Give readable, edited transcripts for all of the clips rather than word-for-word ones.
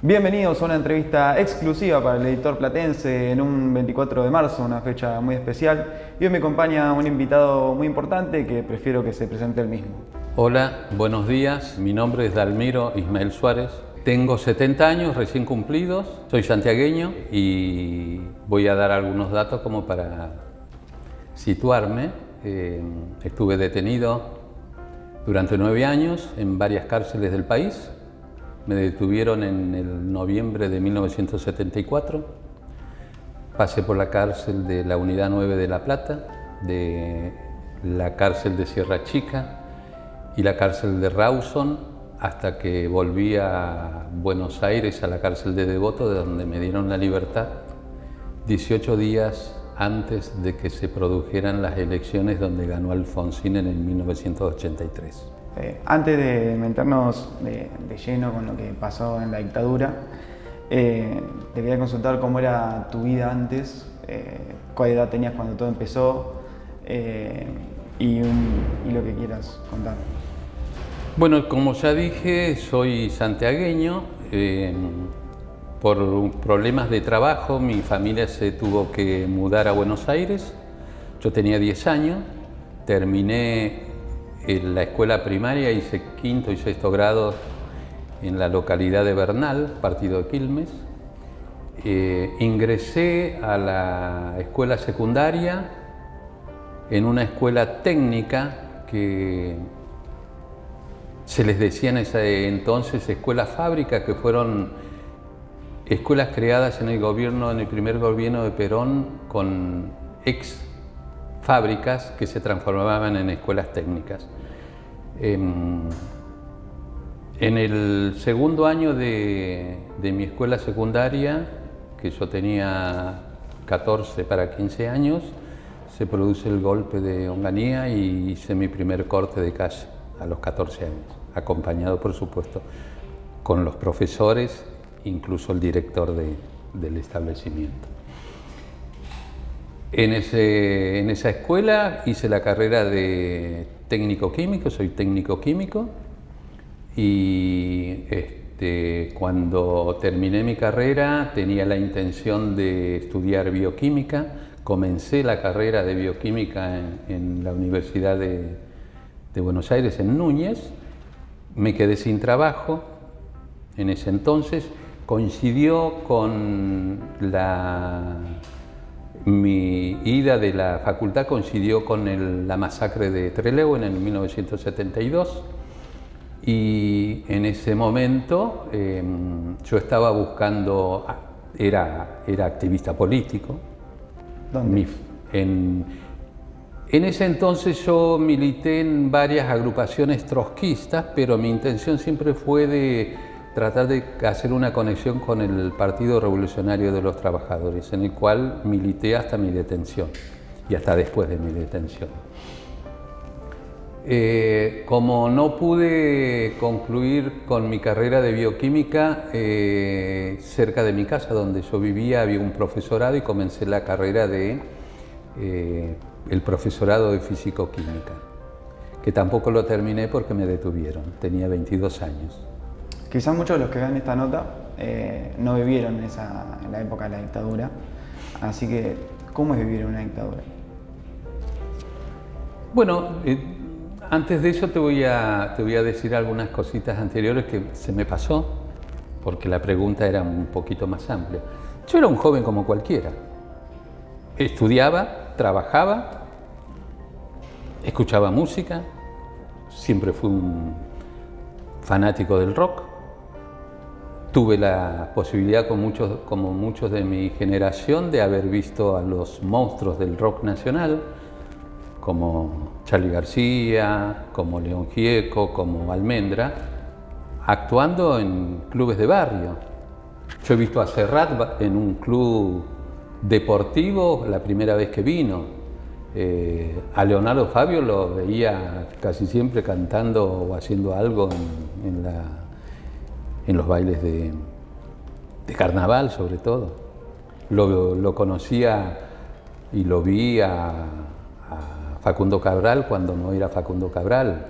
Bienvenidos a una entrevista exclusiva para el editor platense en un 24 de marzo, una fecha muy especial. Y hoy me acompaña un invitado muy importante que prefiero que se presente él mismo. Hola, buenos días. Mi nombre es Dalmiro Ismael Suárez. Tengo 70 años recién cumplidos, soy santiagueño y voy a dar algunos datos como para situarme. Estuve detenido durante 9 años en varias cárceles del país. Me detuvieron en el noviembre de 1974. Pasé por la cárcel de la Unidad 9 de La Plata, de la cárcel de Sierra Chica y la cárcel de Rawson, hasta que volví a Buenos Aires, a la cárcel de Devoto, de donde me dieron la libertad 18 días antes de que se produjeran las elecciones donde ganó Alfonsín en 1983. Antes de meternos de lleno con lo que pasó en la dictadura, te quería consultar cómo era tu vida antes, cuál edad tenías cuando todo empezó y lo que quieras contar. Bueno, como ya dije, soy santiagueño. Por problemas de trabajo, mi familia se tuvo que mudar a Buenos Aires. Yo tenía 10 años, terminé en la escuela primaria, hice quinto y sexto grado en la localidad de Bernal, partido de Quilmes. Ingresé a la escuela secundaria en una escuela técnica que se les decía en ese entonces escuelas fábrica, que fueron escuelas creadas en el primer gobierno de Perón con ex fábricas que se transformaban en escuelas técnicas. En el segundo año de mi escuela secundaria, que yo tenía 14 para 15 años, se produce el golpe de Onganía y hice mi primer corte de calle a los 14 años, acompañado por supuesto con los profesores, incluso el director del establecimiento. En esa escuela hice la carrera de técnico químico, soy técnico químico, y cuando terminé mi carrera tenía la intención de estudiar bioquímica. Comencé la carrera de bioquímica en la Universidad de Buenos Aires, en Núñez. Me quedé sin trabajo en ese entonces. Coincidió con mi ida de la facultad, coincidió con la masacre de Trelew en el 1972, y en ese momento yo estaba buscando, era activista político. ¿Dónde? En ese entonces yo milité en varias agrupaciones trotskistas, pero mi intención siempre fue de tratar de hacer una conexión con el Partido Revolucionario de los Trabajadores, en el cual milité hasta mi detención y hasta después de mi detención. Como no pude concluir con mi carrera de bioquímica, cerca de mi casa donde yo vivía había un profesorado y comencé la carrera de el profesorado de físico-química, que tampoco lo terminé porque me detuvieron, tenía 22 años. Quizás muchos de los que vean esta nota no vivieron en la época de la dictadura, así que ¿cómo es vivir en una dictadura? Bueno, antes de eso te voy a decir algunas cositas anteriores que se me pasó, porque la pregunta era un poquito más amplia. Yo era un joven como cualquiera. Estudiaba, trabajaba, escuchaba música, siempre fui un fanático del rock. Tuve la posibilidad, como muchos de mi generación, de haber visto a los monstruos del rock nacional, como Charly García, como León Gieco, como Almendra, actuando en clubes de barrio. Yo he visto a Serrat en un club deportivo la primera vez que vino. A Leonardo Fabio lo veía casi siempre cantando o haciendo algo en los bailes de carnaval, sobre todo. Lo conocía y lo vi a Facundo Cabral cuando no era Facundo Cabral,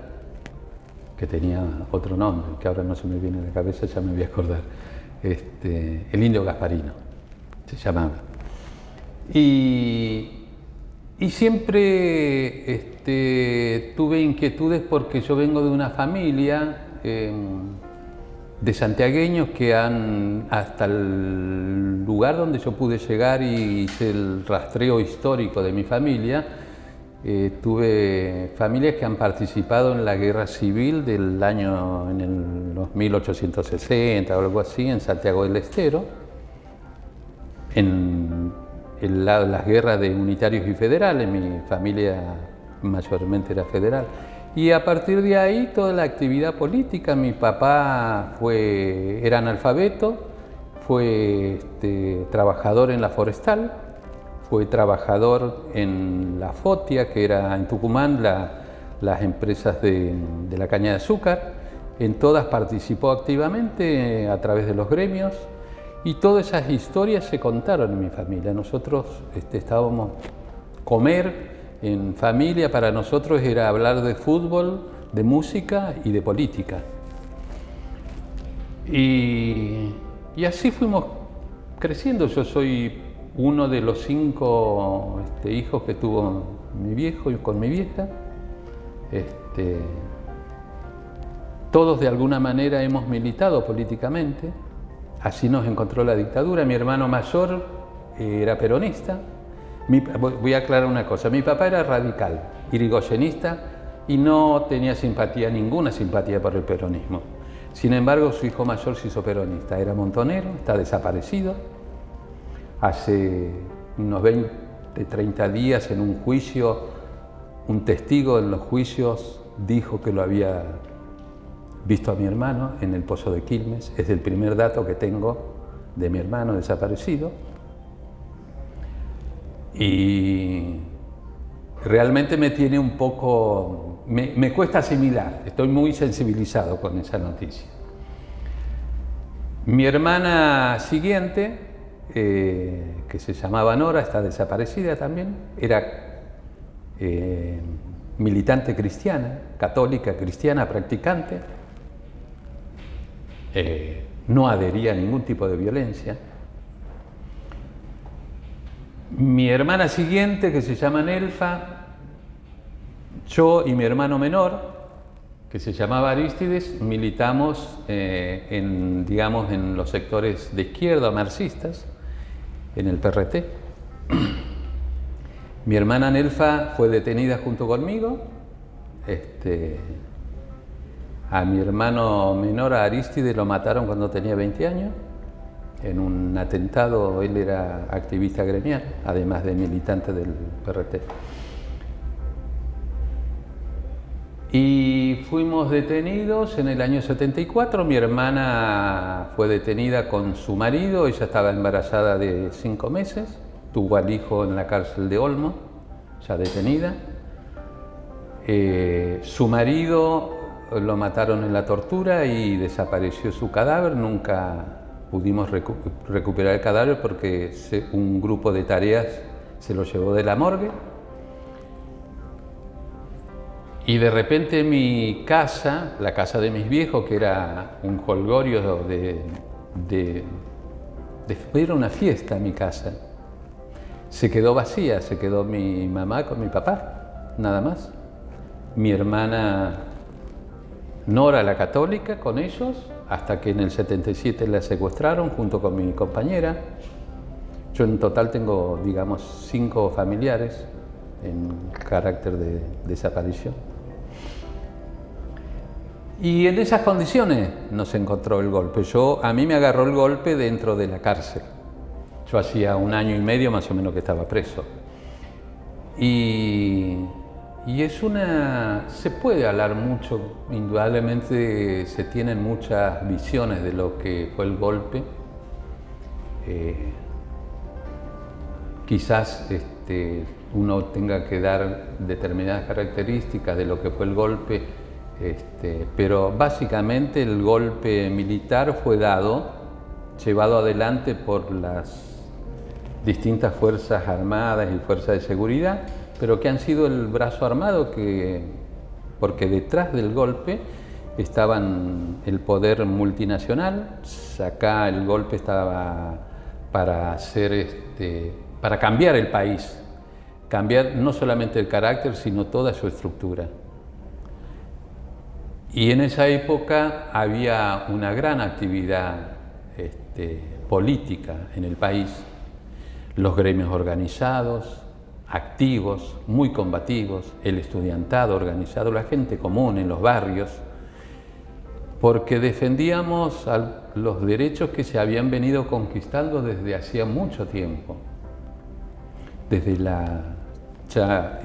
que tenía otro nombre, que ahora no se me viene a la cabeza, ya me voy a acordar. el Indio Gasparino, se llamaba. Y siempre tuve inquietudes porque yo vengo de una familia de santiagueños que hasta el lugar donde yo pude llegar y hice el rastreo histórico de mi familia, tuve familias que han participado en la guerra civil del año, en los 1860 o algo así, en Santiago del Estero, en las guerras de unitarios y federales. Mi familia mayormente era federal. Y a partir de ahí toda la actividad política. Mi papá era analfabeto, fue trabajador en la forestal, fue trabajador en la FOTIA, que era en Tucumán, las empresas de la caña de azúcar. En todas participó activamente a través de los gremios y todas esas historias se contaron en mi familia. Nosotros estábamos comer en familia, para nosotros era hablar de fútbol, de música y de política. Y así fuimos creciendo. Yo soy uno de los 5 hijos que tuvo mi viejo y con mi vieja. Todos de alguna manera hemos militado políticamente. Así nos encontró la dictadura. Mi hermano mayor era peronista. Voy a aclarar una cosa, mi papá era radical, irigoyenista y no tenía ninguna simpatía por el peronismo. Sin embargo, su hijo mayor se hizo peronista, era montonero, está desaparecido. Hace unos 20, 30 días en un juicio, un testigo en los juicios dijo que lo había visto a mi hermano en el Pozo de Quilmes. Es el primer dato que tengo de mi hermano desaparecido. Y realmente me tiene un poco, me cuesta asimilar, estoy muy sensibilizado con esa noticia. Mi hermana siguiente, que se llamaba Nora, está desaparecida también, era militante cristiana, católica cristiana, practicante, no adhería a ningún tipo de violencia. Mi hermana siguiente, que se llama Nelfa, yo y mi hermano menor, que se llamaba Arístides, militamos en los sectores de izquierda, marxistas, en el PRT. Mi hermana Nelfa fue detenida junto conmigo. A mi hermano menor, a Arístides, lo mataron cuando tenía 20 años. En un atentado. Él era activista gremial, además de militante del PRT. Y fuimos detenidos en el año 74. Mi hermana fue detenida con su marido, ella estaba embarazada de 5 meses, tuvo al hijo en la cárcel de Olmo, ya detenida. Su marido lo mataron en la tortura y desapareció su cadáver. Nunca pudimos recuperar el cadáver porque un grupo de tareas se lo llevó de la morgue. Y de repente mi casa, la casa de mis viejos, que era un jolgorio era una fiesta mi casa, se quedó vacía, se quedó mi mamá con mi papá, nada más. Mi hermana Nora, la católica, con ellos, hasta que en el 77 la secuestraron junto con mi compañera. Yo en total tengo, 5 familiares en carácter de desaparición. Y en esas condiciones nos encontró el golpe. A mí me agarró el golpe dentro de la cárcel. Yo hacía 1 año y medio más o menos que estaba preso. Y se puede hablar mucho, indudablemente se tienen muchas visiones de lo que fue el golpe. Quizás uno tenga que dar determinadas características de lo que fue el golpe, pero básicamente el golpe militar fue llevado adelante por las distintas fuerzas armadas y fuerzas de seguridad, pero que han sido el brazo armado porque detrás del golpe estaban el poder multinacional. Acá el golpe estaba para para cambiar el país, cambiar no solamente el carácter, sino toda su estructura. Y en esa época había una gran actividad política en el país, los gremios organizados, activos, muy combativos, el estudiantado organizado, la gente común en los barrios, porque defendíamos los derechos que se habían venido conquistando desde hacía mucho tiempo. Ya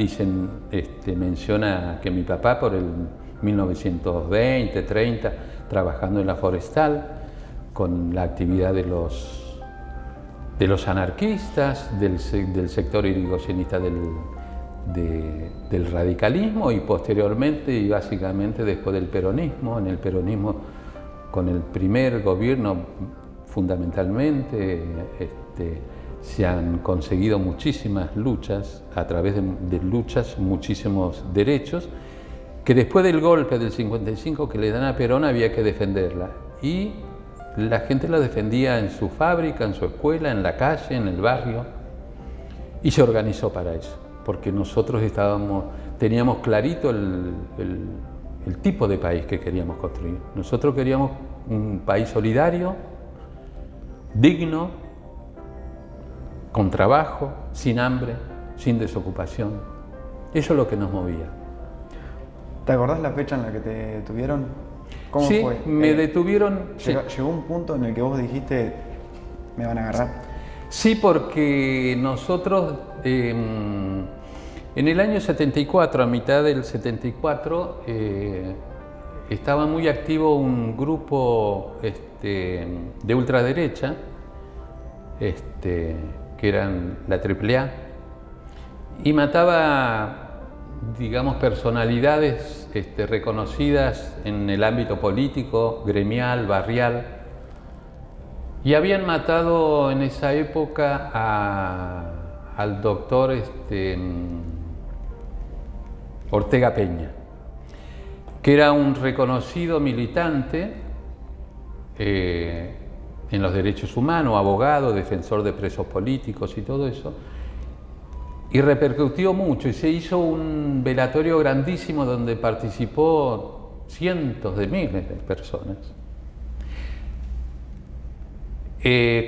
menciona que mi papá por el 1920, 30, trabajando en la forestal, con la actividad de los anarquistas, del sector irigoyenista del radicalismo, y posteriormente y básicamente después del peronismo. En el peronismo, con el primer gobierno fundamentalmente, se han conseguido muchísimas luchas, a través de luchas, muchísimos derechos, que después del golpe del 55 que le dan a Perón había que defenderla. Y la gente la defendía en su fábrica, en su escuela, en la calle, en el barrio, y se organizó para eso, porque nosotros teníamos clarito el tipo de país que queríamos construir. Nosotros queríamos un país solidario, digno, con trabajo, sin hambre, sin desocupación. Eso es lo que nos movía. ¿Te acordás la fecha en la que te detuvieron? ¿Cómo sí, fue? Me detuvieron. ¿Llegó un punto en el que vos dijiste, me van a agarrar? Sí, porque nosotros en el año 74, a mitad del 74, estaba muy activo un grupo de ultraderecha, que eran la AAA, y mataba, digamos, personalidades reconocidas en el ámbito político, gremial, barrial, y habían matado en esa época al doctor Ortega Peña, que era un reconocido militante en los derechos humanos, abogado, defensor de presos políticos y todo eso. Y repercutió mucho y se hizo un velatorio grandísimo donde participó cientos de miles de personas.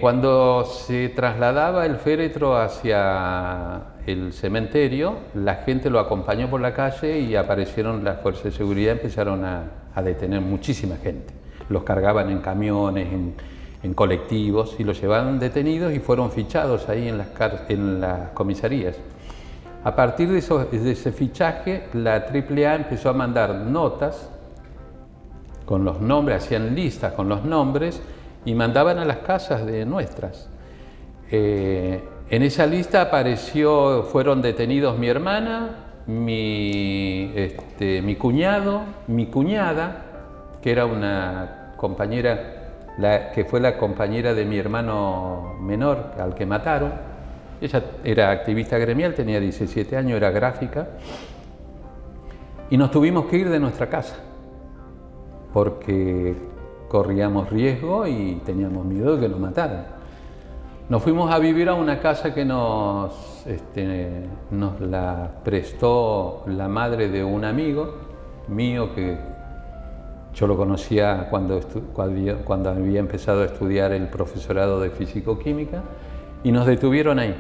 Cuando se trasladaba el féretro hacia el cementerio, la gente lo acompañó por la calle y aparecieron las fuerzas de seguridad, empezaron a detener muchísima gente. Los cargaban en camiones, en colectivos, y los llevaban detenidos y fueron fichados ahí en las comisarías. A partir de ese fichaje, la AAA empezó a mandar notas con los nombres, hacían listas con los nombres y mandaban a las casas de nuestras. En esa lista fueron detenidos mi hermana, mi cuñado, mi cuñada, que era una compañera, que fue la compañera de mi hermano menor al que mataron. Ella era activista gremial, tenía 17 años, era gráfica, y nos tuvimos que ir de nuestra casa porque corríamos riesgo y teníamos miedo de que nos mataran. Nos fuimos a vivir a una casa que nos la prestó la madre de un amigo mío, que yo lo conocía cuando había empezado a estudiar el profesorado de Físico-Química, y nos detuvieron ahí.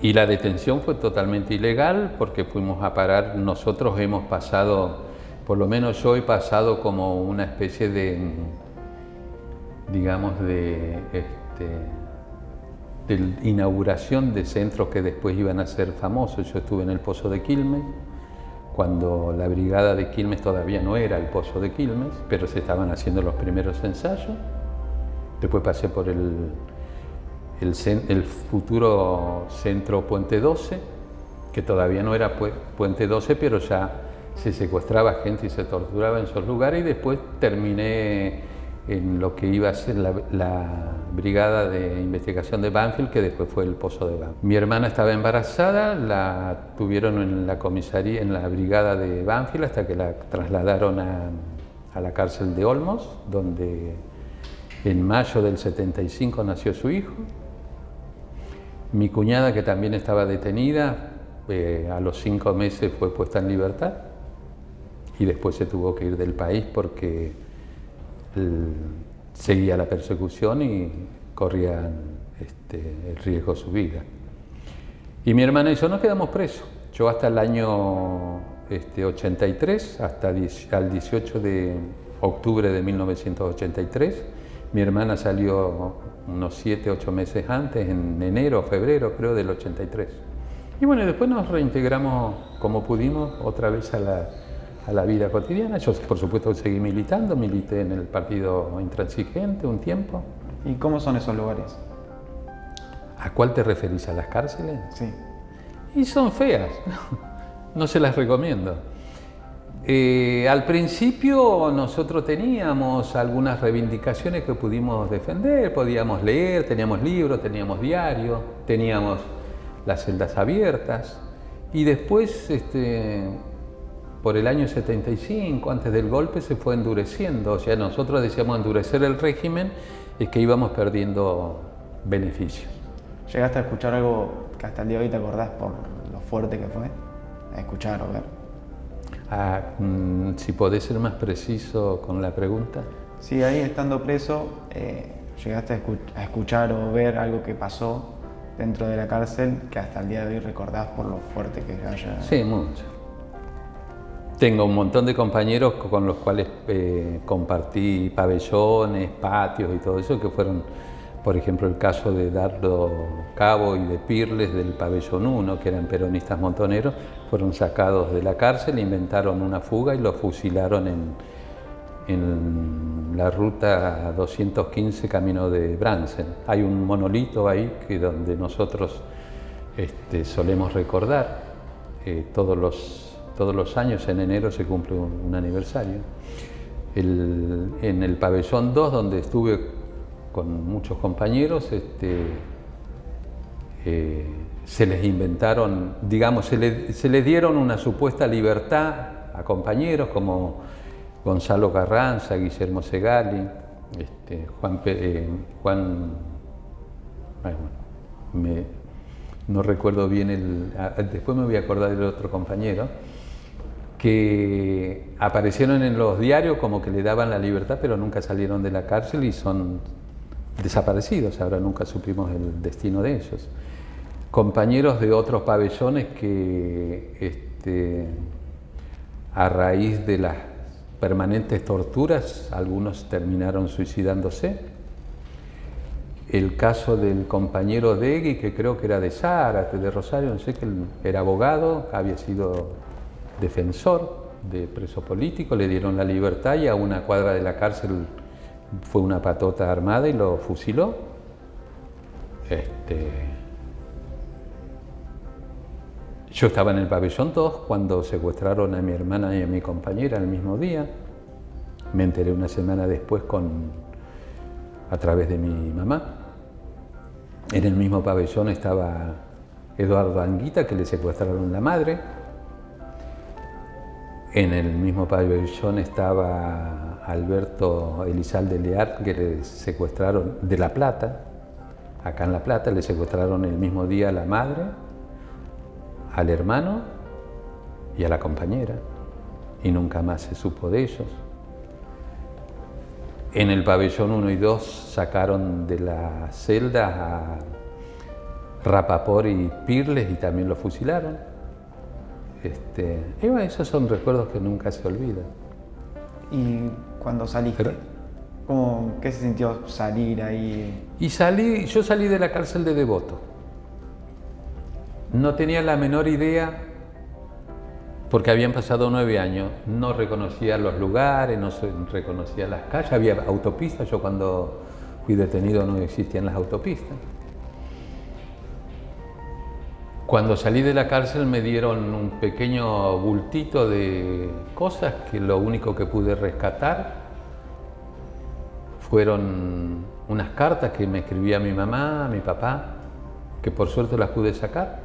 Y la detención fue totalmente ilegal porque fuimos a parar, nosotros hemos pasado, por lo menos yo he pasado como una especie de, digamos, de inauguración de centros que después iban a ser famosos. Yo estuve en el Pozo de Quilmes, cuando la brigada de Quilmes todavía no era el Pozo de Quilmes, pero se estaban haciendo los primeros ensayos. Después pasé por el futuro centro Puente 12, que todavía no era Puente 12, pero ya se secuestraba gente y se torturaba en esos lugares, y después terminé en lo que iba a ser la brigada de investigación de Banfield, que después fue el Pozo de Banfield. Mi hermana estaba embarazada, la tuvieron en la comisaría, en la brigada de Banfield, hasta que la trasladaron a la cárcel de Olmos, donde en mayo del 75 nació su hijo. Mi cuñada, que también estaba detenida, a los 5 meses fue puesta en libertad y después se tuvo que ir del país porque seguía la persecución y corrían el riesgo de su vida. Y mi hermana y yo nos quedamos presos. Yo hasta el año 83, hasta al 18 de octubre de 1983, mi hermana salió unos 7, 8 meses antes, en enero o febrero creo del 83. Y bueno, después nos reintegramos como pudimos otra vez a la vida cotidiana. Yo por supuesto seguí militando, milité en el Partido Intransigente un tiempo. ¿Y cómo son esos lugares? ¿A cuál te referís? ¿A las cárceles? Sí. Y son feas, no se las recomiendo. Al principio nosotros teníamos algunas reivindicaciones que pudimos defender, podíamos leer, teníamos libros, teníamos diarios, teníamos las celdas abiertas, y después por el año 75, antes del golpe, se fue endureciendo. O sea, nosotros decíamos endurecer el régimen, es que íbamos perdiendo beneficios. ¿Llegaste a escuchar algo que hasta el día de hoy te acordás por lo fuerte que fue? A escuchar o ver. Si podés ser más preciso con la pregunta. Sí, ahí estando preso, ¿llegaste a escuchar o ver algo que pasó dentro de la cárcel que hasta el día de hoy recordás por lo fuerte que haya? Sí, mucho. Tengo un montón de compañeros con los cuales compartí pabellones, patios y todo eso, que fueron, por ejemplo, el caso de Dardo Cabo y de Pirles del pabellón 1, que eran peronistas montoneros, fueron sacados de la cárcel, inventaron una fuga y los fusilaron en la ruta 215 camino de Bransen. Hay un monolito ahí donde nosotros solemos recordar. Todos los años en enero se cumple un aniversario. En el pabellón 2, donde estuve con muchos compañeros, se les inventaron, digamos, se les dieron una supuesta libertad a compañeros como Gonzalo Carranza, Guillermo Segali, no recuerdo bien después me voy a acordar del otro compañero, que aparecieron en los diarios como que le daban la libertad, pero nunca salieron de la cárcel y son desaparecidos. Ahora nunca supimos el destino de ellos. Compañeros de otros pabellones que a raíz de las permanentes torturas, algunos terminaron suicidándose. El caso del compañero Degui, que creo que era de Zárate, de Rosario, no sé, que él era abogado, había sido defensor de preso político, le dieron la libertad y a una cuadra de la cárcel fue una patota armada y lo fusiló. Yo estaba en el pabellón 2 cuando secuestraron a mi hermana y a mi compañera el mismo día. Me enteré una semana después a través de mi mamá. En el mismo pabellón estaba Eduardo Anguita, que le secuestraron la madre. En el mismo pabellón estaba Alberto Elizalde Lear, que le secuestraron de La Plata. Acá en La Plata le secuestraron el mismo día a la madre, al hermano y a la compañera, y nunca más se supo de ellos. En el pabellón 1 y 2 sacaron de la celda a Rapaport y Pirles y también lo fusilaron. Y bueno, esos son recuerdos que nunca se olvidan. ¿Y cuando saliste? ¿Qué se sintió salir ahí? Yo salí de la cárcel de Devoto. No tenía la menor idea, porque habían pasado 9 años, no reconocía los lugares, no reconocía las calles, había autopistas, yo cuando fui detenido no existían las autopistas. Cuando salí de la cárcel me dieron un pequeño bultito de cosas que lo único que pude rescatar fueron unas cartas que me escribía mi mamá, mi papá, que por suerte las pude sacar,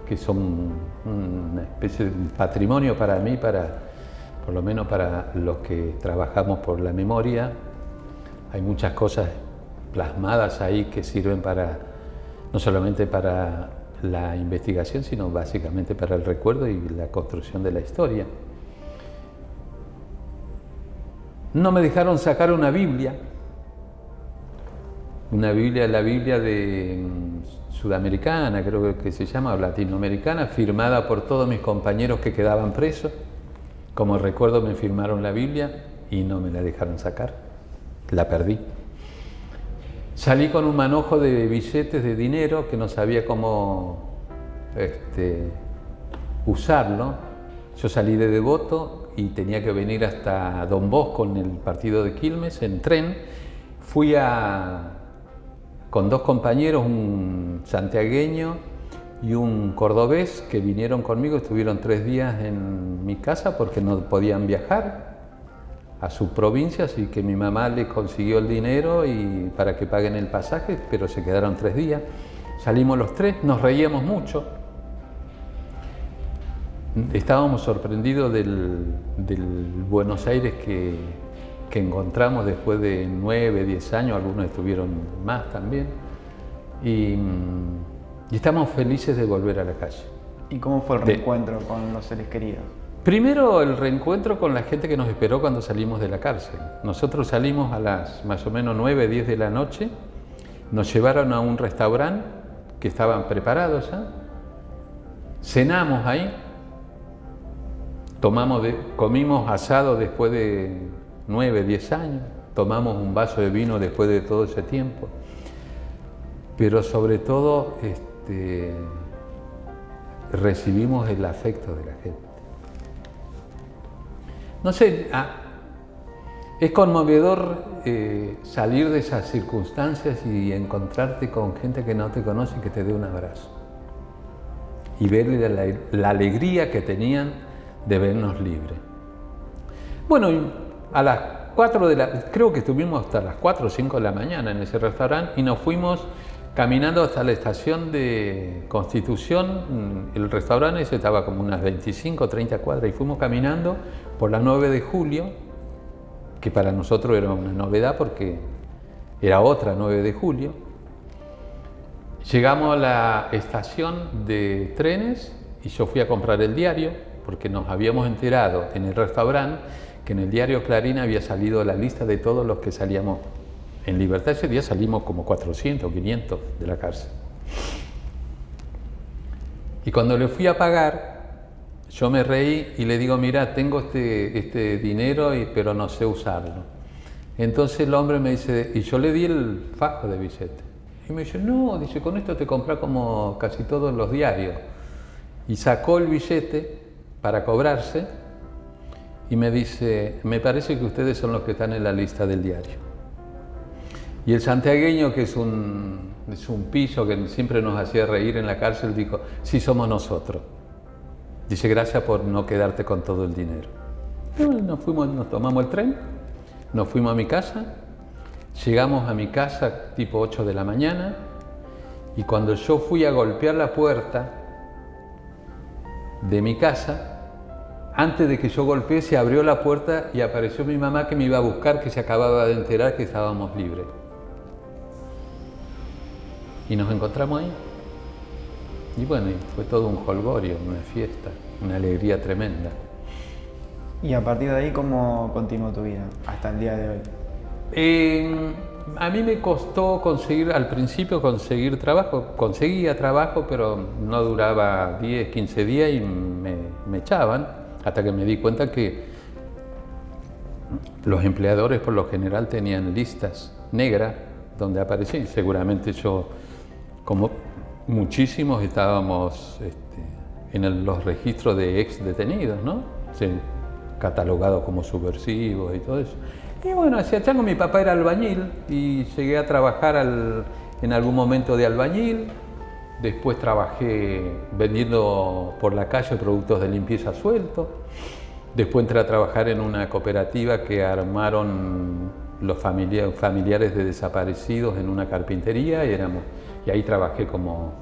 que son una especie de patrimonio para mí, por lo menos para los que trabajamos por la memoria. Hay muchas cosas plasmadas ahí que sirven no solamente para la investigación, sino básicamente para el recuerdo y la construcción de la historia. No me dejaron sacar una Biblia, la Biblia de sudamericana, creo que se llama, o latinoamericana, firmada por todos mis compañeros que quedaban presos. Como recuerdo me firmaron la Biblia y no me la dejaron sacar, la perdí. Salí con un manojo de billetes de dinero que no sabía cómo usarlo. Yo salí de Devoto y tenía que venir hasta Don Bosco en el partido de Quilmes en tren. Fui con dos compañeros, un santiagueño y un cordobés, que vinieron conmigo. Estuvieron 3 días en mi casa porque no podían viajar a sus provincias, y que mi mamá les consiguió el dinero para que paguen el pasaje, pero se quedaron 3 días. Salimos los 3, nos reíamos mucho. Estábamos sorprendidos del Buenos Aires que encontramos después de 9, 10 años, algunos estuvieron más también, y estamos felices de volver a la calle. ¿Y cómo fue el reencuentro con los seres queridos? Primero, el reencuentro con la gente que nos esperó cuando salimos de la cárcel. Nosotros salimos a las más o menos 9, 10 de la noche, nos llevaron a un restaurante que estaban preparados ya, cenamos ahí, comimos asado después de 9, 10 años, tomamos un vaso de vino después de todo ese tiempo, pero sobre todo recibimos el afecto de la gente. No sé, es conmovedor salir de esas circunstancias y encontrarte con gente que no te conoce y que te dé un abrazo. Y verle la alegría que tenían de vernos libres. Bueno, a las 4 creo que estuvimos hasta las 4 o 5 de la mañana en ese restaurante, y nos fuimos caminando hasta la estación de Constitución. El restaurante ese estaba como unas 25 o 30 cuadras, y fuimos caminando por la 9 de julio, que para nosotros era una novedad porque era otra 9 de julio. Llegamos a la estación de trenes y yo fui a comprar el diario, porque nos habíamos enterado en el restaurante que en el diario Clarín había salido la lista de todos los que salíamos en libertad. Ese día salimos como 400 o 500 de la cárcel. Y cuando le fui a pagar, yo me reí y le digo: mira, tengo este dinero, pero no sé usarlo. Entonces el hombre me dice, y yo le di el fajo de billetes. Y me dice: no, dice, con esto te compras como casi todos los diarios. Y sacó el billete para cobrarse y me dice: me parece que ustedes son los que están en la lista del diario. Y el santiagueño, que es un pillo que siempre nos hacía reír en la cárcel, dijo: sí, somos nosotros. Dice: gracias por no quedarte con todo el dinero. Y bueno, nos tomamos el tren, nos fuimos a mi casa. Llegamos a mi casa tipo 8 de la mañana, y cuando yo fui a golpear la puerta de mi casa, antes de que yo golpeé, se abrió la puerta y apareció mi mamá, que me iba a buscar, que se acababa de enterar que estábamos libres. Y nos encontramos ahí. Y bueno, fue todo un jolgorio, una fiesta, una alegría tremenda. Y a partir de ahí, ¿cómo continuó tu vida hasta el día de hoy? A mí me costó al principio conseguir trabajo. Conseguía trabajo, pero no duraba 10, 15 días y me echaban, hasta que me di cuenta que los empleadores por lo general tenían listas negras donde aparecía. Seguramente yo, como muchísimos, estábamos en los registros de ex detenidos, ¿no? Catalogados como subversivos y todo eso. Y bueno, hacía chango. Mi papá era albañil y llegué a trabajar en algún momento de albañil. Después trabajé vendiendo por la calle productos de limpieza sueltos. Después entré a trabajar en una cooperativa que armaron los familiares de desaparecidos en una carpintería y ahí trabajé como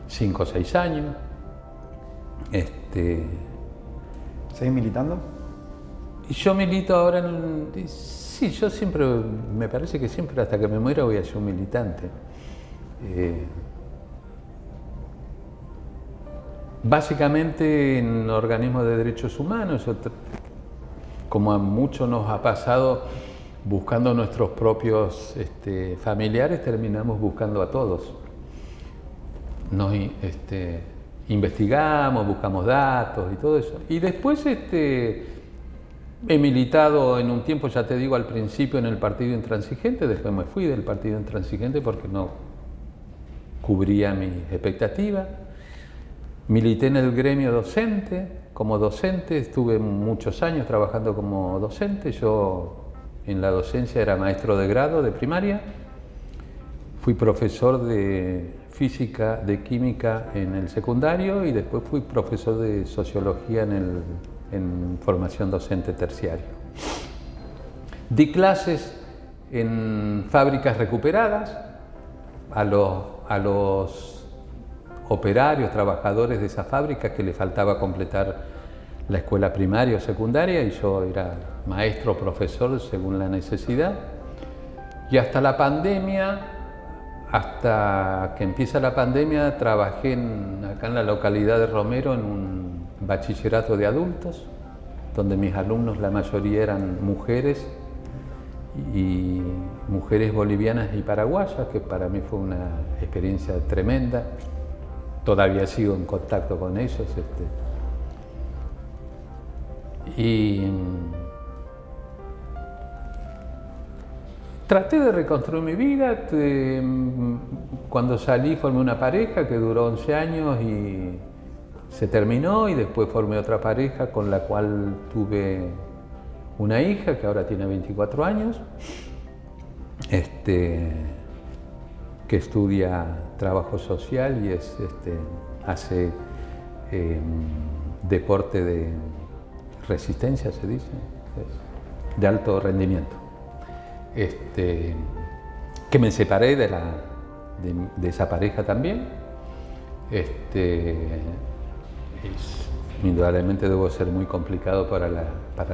5 o 6 años. ¿Seguís militando? Y yo milito ahora sí, yo siempre, me parece que siempre hasta que me muera voy a ser un militante. Básicamente en organismos de derechos humanos, como a muchos nos ha pasado, buscando nuestros propios familiares, terminamos buscando a todos. Nos investigamos, buscamos datos y todo eso. Y después he militado en un tiempo, ya te digo, al principio en el Partido Intransigente, después me fui del Partido Intransigente porque no cubría mis expectativas. Milité en el gremio docente, como docente, estuve muchos años trabajando como docente. Yo en la docencia era maestro de grado de primaria, fui profesor de física, de química en el secundario y después fui profesor de sociología en formación docente terciario. Di clases en fábricas recuperadas a los operarios, trabajadores de esa fábrica que le faltaba completar la escuela primaria o secundaria y yo era maestro o profesor según la necesidad. Y hasta la pandemia, hasta que empieza la pandemia, trabajé acá en la localidad de Romero en un bachillerato de adultos, donde mis alumnos la mayoría eran mujeres y mujeres bolivianas y paraguayas, que para mí fue una experiencia tremenda. Todavía sigo en contacto con ellos. Y traté de reconstruir mi vida. Cuando salí formé una pareja que duró 11 años y se terminó, y después formé otra pareja con la cual tuve una hija que ahora tiene 24 años, que estudia trabajo social y hace deporte de resistencia, se dice, de alto rendimiento. Que me separé de esa pareja también. Indudablemente debo ser muy complicado para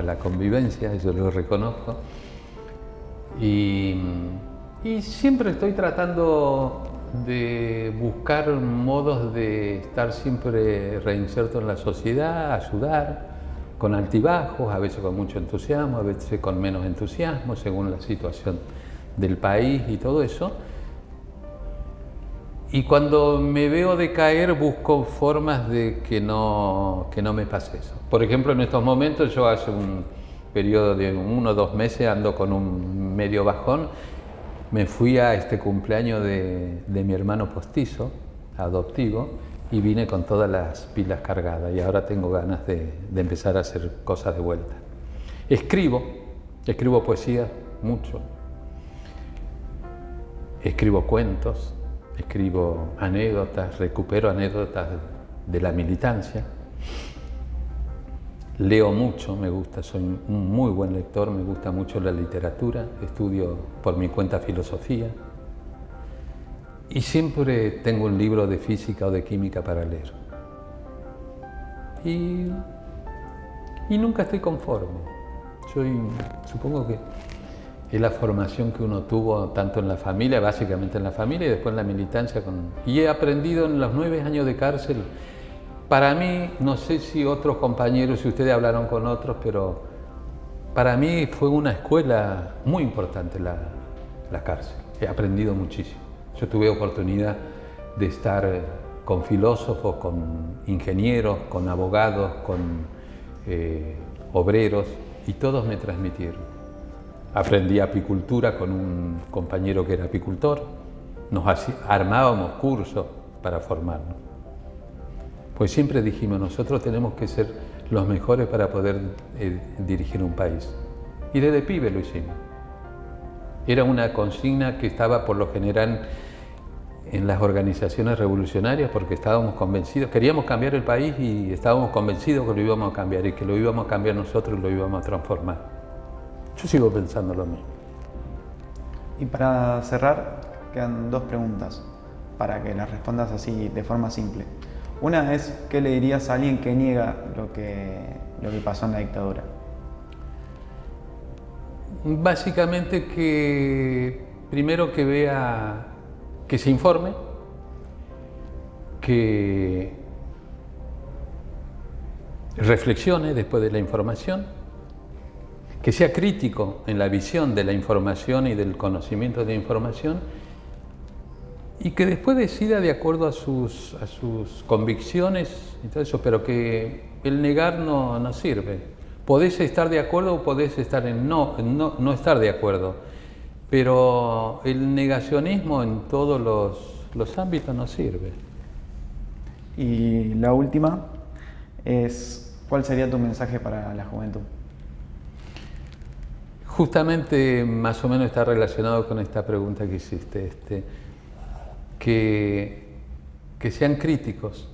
la convivencia, eso lo reconozco. Y siempre estoy tratando de buscar modos de estar siempre reinserto en la sociedad, ayudar, con altibajos, a veces con mucho entusiasmo, a veces con menos entusiasmo, según la situación del país y todo eso. Y cuando me veo decaer, busco formas de que no me pase eso. Por ejemplo, en estos momentos, yo hace un periodo de 1 o 2 meses ando con un medio bajón. Me fui a este cumpleaños de mi hermano postizo, adoptivo, y vine con todas las pilas cargadas y ahora tengo ganas de empezar a hacer cosas de vuelta. Escribo poesía mucho, escribo cuentos, escribo anécdotas, recupero anécdotas de la militancia, leo mucho, me gusta, soy un muy buen lector, me gusta mucho la literatura, estudio por mi cuenta filosofía y siempre tengo un libro de física o de química para leer. Y nunca estoy conforme. Supongo que es la formación que uno tuvo tanto en la familia, básicamente en la familia, y después en la militancia. Y he aprendido en los 9 años de cárcel. Para mí, no sé si otros compañeros, si ustedes hablaron con otros, pero para mí fue una escuela muy importante la cárcel. He aprendido muchísimo. Yo tuve oportunidad de estar con filósofos, con ingenieros, con abogados, con obreros, y todos me transmitieron. Aprendí apicultura con un compañero que era apicultor, armábamos cursos para formarnos. Pues siempre dijimos, nosotros tenemos que ser los mejores para poder dirigir un país. Y desde pibe lo hicimos. Era una consigna que estaba por lo general en las organizaciones revolucionarias porque estábamos convencidos, queríamos cambiar el país y estábamos convencidos que lo íbamos a cambiar y que lo íbamos a cambiar nosotros y lo íbamos a transformar. Yo sigo pensando lo mismo. Y para cerrar, quedan 2 preguntas para que las respondas así de forma simple. Una es, ¿qué le dirías a alguien que niega lo que pasó en la dictadura? Básicamente que primero que vea, que se informe, que reflexione después de la información, que sea crítico en la visión de la información y del conocimiento de la información, y que después decida de acuerdo a sus convicciones y todo eso, pero que el negar no sirve. Podés estar de acuerdo o podés estar no estar de acuerdo, pero el negacionismo en todos los ámbitos no sirve. Y la última es, ¿cuál sería tu mensaje para la juventud? Justamente más o menos está relacionado con esta pregunta que hiciste, que sean críticos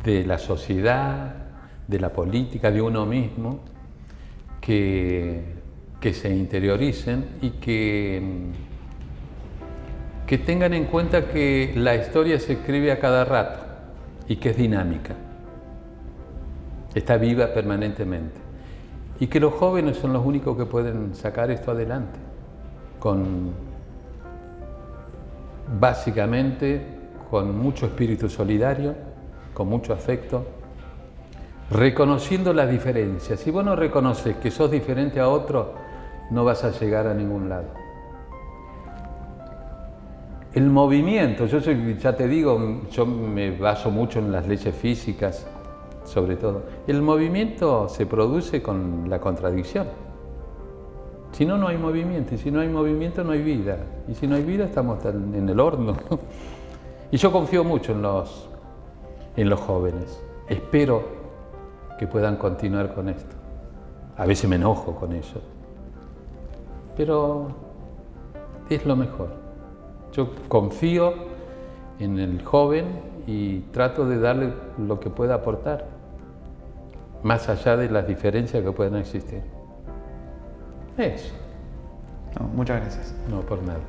de la sociedad, de la política, de uno mismo, que se interioricen y que tengan en cuenta que la historia se escribe a cada rato y que es dinámica, está viva permanentemente, y que los jóvenes son los únicos que pueden sacar esto adelante, básicamente con mucho espíritu solidario, con mucho afecto, reconociendo las diferencias. Si vos no reconoces que sos diferente a otro, no vas a llegar a ningún lado. El movimiento, ya te digo, yo me baso mucho en las leyes físicas, sobre todo. El movimiento se produce con la contradicción. Si no, no hay movimiento, y si no hay movimiento, no hay vida. Y si no hay vida, estamos en el horno. Y yo confío mucho en los jóvenes. Espero que puedan continuar con esto. A veces me enojo con ellos, pero es lo mejor. Yo confío en el joven y trato de darle lo que pueda aportar, más allá de las diferencias que puedan existir. Eso. No, muchas gracias. No, por nada.